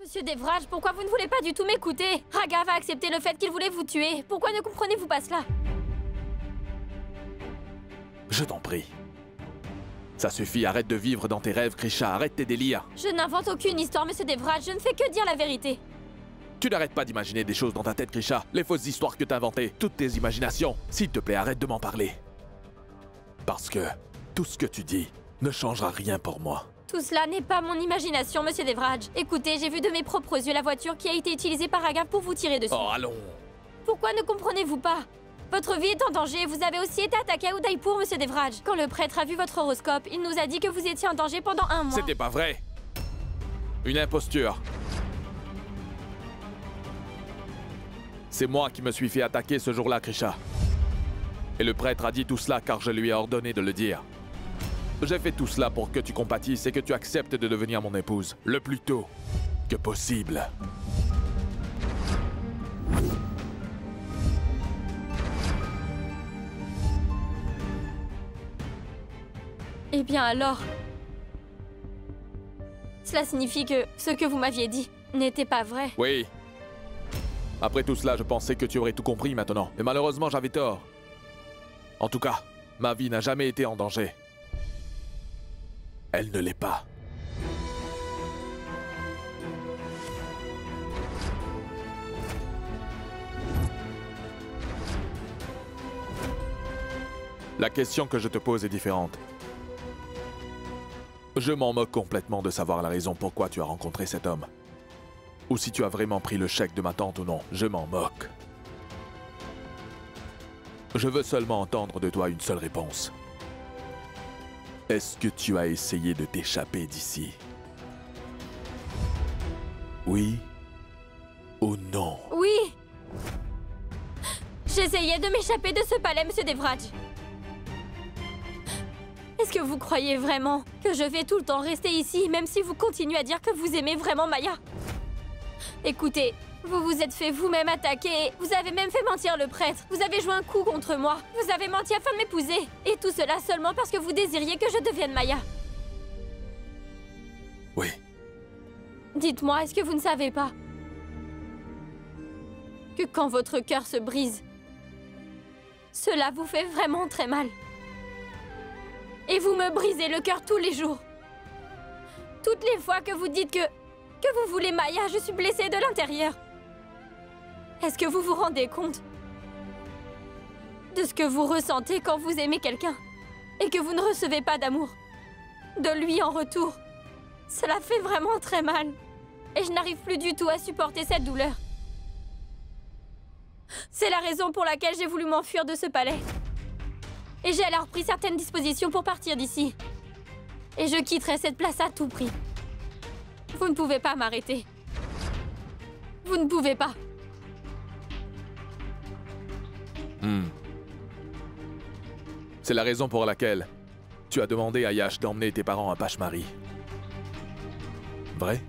Monsieur Devraj, pourquoi vous ne voulez pas du tout m'écouter? Raghav a accepté le fait qu'il voulait vous tuer. Pourquoi ne comprenez-vous pas cela? Je t'en prie. Ça suffit, arrête de vivre dans tes rêves, Krisha, arrête tes délires. Je n'invente aucune histoire, Monsieur Devraj, je ne fais que dire la vérité. Tu n'arrêtes pas d'imaginer des choses dans ta tête, Krisha. Les fausses histoires que t'as inventées, toutes tes imaginations. S'il te plaît, arrête de m'en parler. Parce que tout ce que tu dis ne changera rien pour moi. Tout cela n'est pas mon imagination, Monsieur Devraj. Écoutez, j'ai vu de mes propres yeux la voiture qui a été utilisée par Raghav pour vous tirer dessus. Oh, allons. Pourquoi ne comprenez-vous pas? Votre vie est en danger. Vous avez aussi été attaqué à Udaipur, Monsieur Devraj. Quand le prêtre a vu votre horoscope, il nous a dit que vous étiez en danger pendant 1 mois. C'était pas vrai. Une imposture. C'est moi qui me suis fait attaquer ce jour-là, Krisha. Et le prêtre a dit tout cela car je lui ai ordonné de le dire. J'ai fait tout cela pour que tu compatisses et que tu acceptes de devenir mon épouse, le plus tôt que possible. Eh bien alors... Cela signifie que ce que vous m'aviez dit n'était pas vrai. Oui. Après tout cela, je pensais que tu aurais tout compris maintenant. Mais malheureusement, j'avais tort. En tout cas, ma vie n'a jamais été en danger. Elle ne l'est pas. La question que je te pose est différente. Je m'en moque complètement de savoir la raison pourquoi tu as rencontré cet homme. Ou si tu as vraiment pris le chèque de ma tante ou non, je m'en moque. Je veux seulement entendre de toi une seule réponse. Est-ce que tu as essayé de t'échapper d'ici? Oui ou non? Oui! J'essayais de m'échapper de ce palais, Monsieur Devraj. Est-ce que vous croyez vraiment que je vais tout le temps rester ici, même si vous continuez à dire que vous aimez vraiment Maya? Écoutez, vous vous êtes fait vous-même attaquer, vous avez même fait mentir le prêtre, vous avez joué un coup contre moi, vous avez menti afin de m'épouser, et tout cela seulement parce que vous désiriez que je devienne Maya. Oui. Dites-moi, est-ce que vous ne savez pas que quand votre cœur se brise, cela vous fait vraiment très mal? Et vous me brisez le cœur tous les jours. Toutes les fois que vous dites que vous voulez Maya, je suis blessée de l'intérieur. Est-ce que vous vous rendez compte de ce que vous ressentez quand vous aimez quelqu'un et que vous ne recevez pas d'amour de lui en retour? Cela fait vraiment très mal. Et je n'arrive plus du tout à supporter cette douleur. C'est la raison pour laquelle j'ai voulu m'enfuir de ce palais. Et j'ai alors pris certaines dispositions pour partir d'ici. Et je quitterai cette place à tout prix. Vous ne pouvez pas m'arrêter. Vous ne pouvez pas. C'est la raison pour laquelle tu as demandé à Yash d'emmener tes parents à Pachmari. Vrai?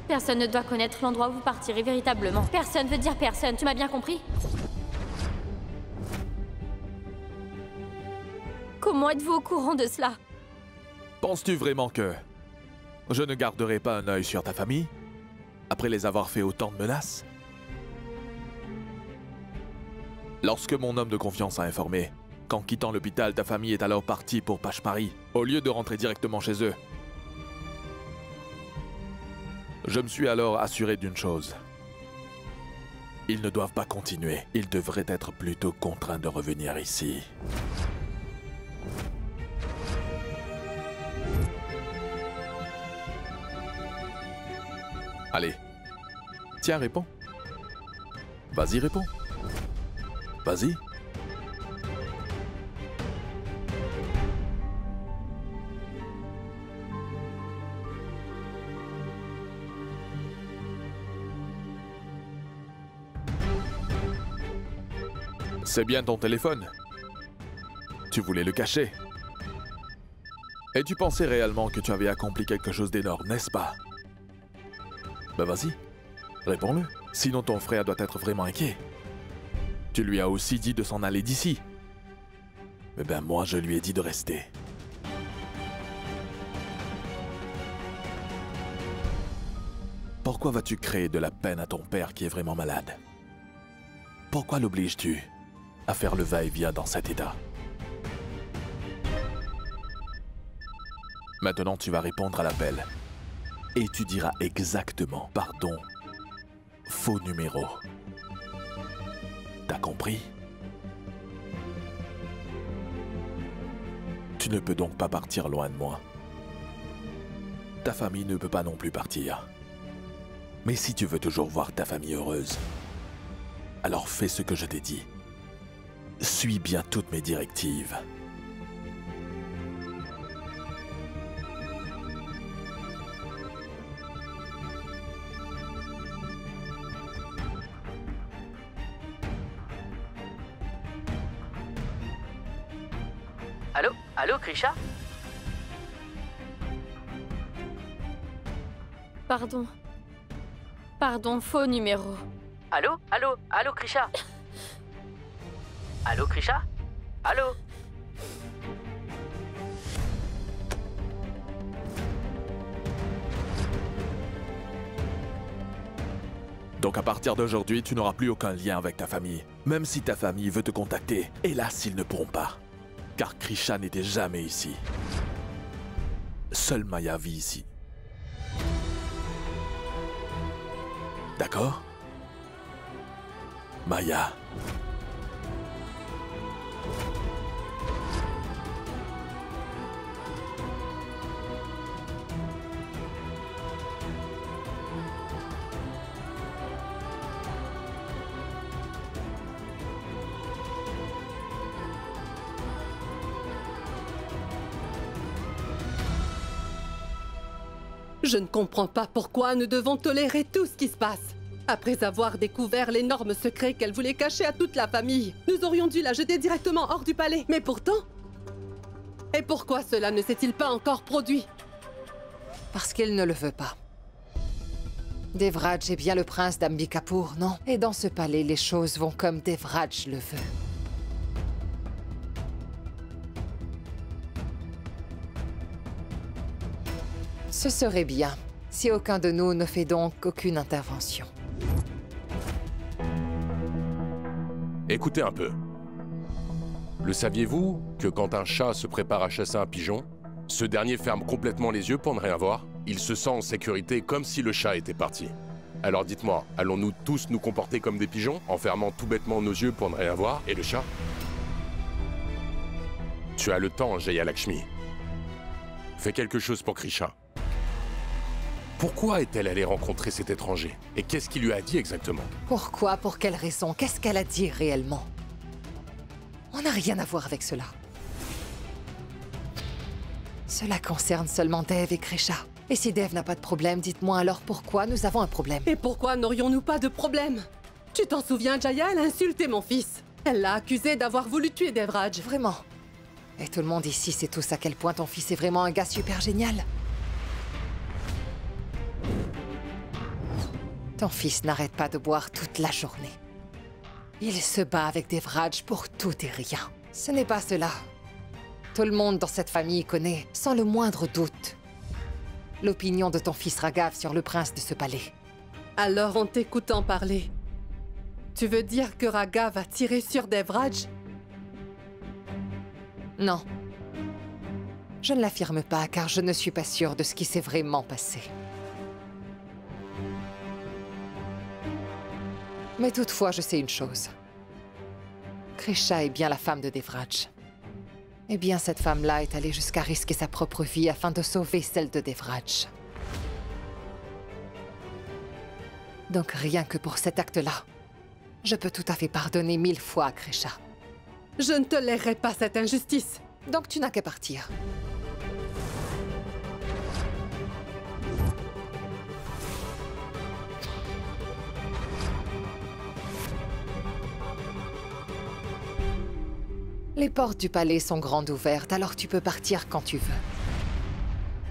Personne ne doit connaître l'endroit où vous partirez véritablement. Personne veut dire personne, tu m'as bien compris? Comment êtes-vous au courant de cela? Penses-tu vraiment que je ne garderai pas un œil sur ta famille après les avoir fait autant de menaces? Lorsque mon homme de confiance a informé qu'en quittant l'hôpital, ta famille est alors partie pour Pachmari, au lieu de rentrer directement chez eux, je me suis alors assuré d'une chose. Ils ne doivent pas continuer. Ils devraient être plutôt contraints de revenir ici. Allez. Tiens, réponds. Vas-y, réponds. Vas-y. C'est bien ton téléphone. Tu voulais le cacher. Et tu pensais réellement que tu avais accompli quelque chose d'énorme, n'est-ce pas? Ben vas-y, réponds-le. Sinon ton frère doit être vraiment inquiet. Tu lui as aussi dit de s'en aller d'ici. Mais ben moi je lui ai dit de rester. Pourquoi vas-tu créer de la peine à ton père qui est vraiment malade? Pourquoi l'obliges-tu à faire le va-et-vient dans cet état? Maintenant, tu vas répondre à l'appel. Et tu diras exactement « Pardon, faux numéro ». T'as compris? Tu ne peux donc pas partir loin de moi. Ta famille ne peut pas non plus partir. Mais si tu veux toujours voir ta famille heureuse, alors fais ce que je t'ai dit. Suis bien toutes mes directives. Allô? Allô, Krisha? Pardon. Pardon, faux numéro. Allô? Allô? Allô, Krisha? Allô, Krisha? Allô? Donc à partir d'aujourd'hui, tu n'auras plus aucun lien avec ta famille. Même si ta famille veut te contacter, hélas, ils ne pourront pas. Car Krisha n'était jamais ici. Seule Maya vit ici. D'accord? Maya. Je ne comprends pas pourquoi nous devons tolérer tout ce qui se passe. Après avoir découvert l'énorme secret qu'elle voulait cacher à toute la famille, nous aurions dû la jeter directement hors du palais. Mais pourtant... Et pourquoi cela ne s'est-il pas encore produit? Parce qu'il ne le veut pas. Devraj est bien le prince d'Ambikapur, non? Et dans ce palais, les choses vont comme Devraj le veut. Ce serait bien si aucun de nous ne fait donc aucune intervention. Écoutez un peu. Le saviez-vous que quand un chat se prépare à chasser un pigeon, ce dernier ferme complètement les yeux pour ne rien voir? Il se sent en sécurité comme si le chat était parti. Alors dites-moi, allons-nous tous nous comporter comme des pigeons, en fermant tout bêtement nos yeux pour ne rien voir, et le chat? Tu as le temps, Jaya Lakshmi. Fais quelque chose pour Krisha. Pourquoi est-elle allée rencontrer cet étranger? Et qu'est-ce qu'il lui a dit exactement? Pourquoi? Pour quelle raison? Qu'est-ce qu'elle a dit réellement? On n'a rien à voir avec cela. Cela concerne seulement Dev et Krisha. Et si Dev n'a pas de problème, dites-moi alors pourquoi nous avons un problème. Et pourquoi n'aurions-nous pas de problème? Tu t'en souviens, Jaya, elle a insulté mon fils. Elle l'a accusé d'avoir voulu tuer Devraj. Vraiment? Et tout le monde ici sait tous à quel point ton fils est vraiment un gars super génial. Ton fils n'arrête pas de boire toute la journée. Il se bat avec Devraj pour tout et rien. Ce n'est pas cela. Tout le monde dans cette famille connaît, sans le moindre doute, l'opinion de ton fils Raghav sur le prince de ce palais. Alors, en t'écoutant parler, tu veux dire que Raghav a tiré sur Devraj? Non. Je ne l'affirme pas, car je ne suis pas sûre de ce qui s'est vraiment passé. Mais toutefois, je sais une chose. Krisha est bien la femme de Devraj. Eh bien, cette femme-là est allée jusqu'à risquer sa propre vie afin de sauver celle de Devraj. Donc rien que pour cet acte-là, je peux tout à fait pardonner 1000 fois à Krisha. Je ne tolérerai pas cette injustice. Donc tu n'as qu'à partir. Les portes du palais sont grandes ouvertes, alors tu peux partir quand tu veux.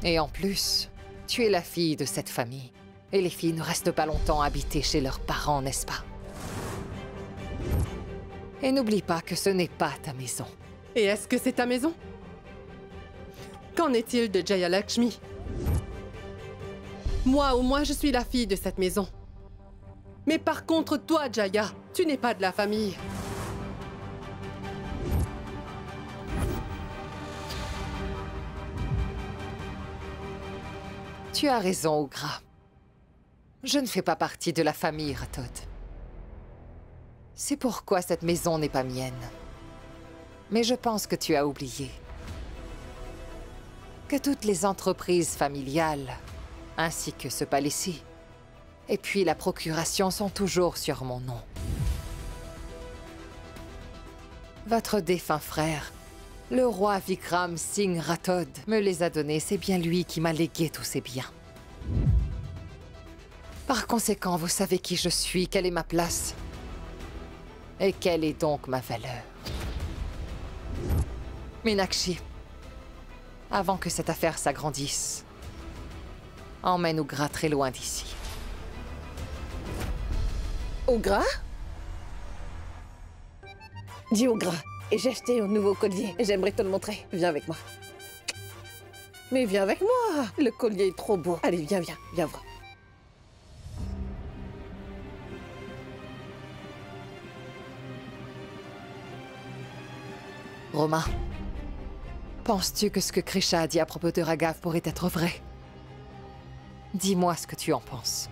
Et en plus, tu es la fille de cette famille. Et les filles ne restent pas longtemps habitées chez leurs parents, n'est-ce pas? Et n'oublie pas que ce n'est pas ta maison. Et est-ce que c'est ta maison? Qu'en est-il de Jaya Lakshmi? Moi, au moins, je suis la fille de cette maison. Mais par contre, toi, Jaya, tu n'es pas de la famille. Tu as raison, Ogra. Je ne fais pas partie de la famille Rathod. C'est pourquoi cette maison n'est pas mienne. Mais je pense que tu as oublié que toutes les entreprises familiales, ainsi que ce palais-ci, et puis la procuration sont toujours sur mon nom. Votre défunt frère, le roi Vikram Singh Rathod, me les a donnés. C'est bien lui qui m'a légué tous ces biens. Par conséquent, vous savez qui je suis, quelle est ma place. Et quelle est donc ma valeur. Meenakshi, avant que cette affaire s'agrandisse, emmène Ogra très loin d'ici. Ogra? Dis Ogra, et j'ai acheté un nouveau collier. J'aimerais te le montrer. Viens avec moi. Mais viens avec moi. Le collier est trop beau. Allez, viens voir. Roma, penses-tu que ce que Krisha a dit à propos de Raghav pourrait être vrai? Dis-moi ce que tu en penses.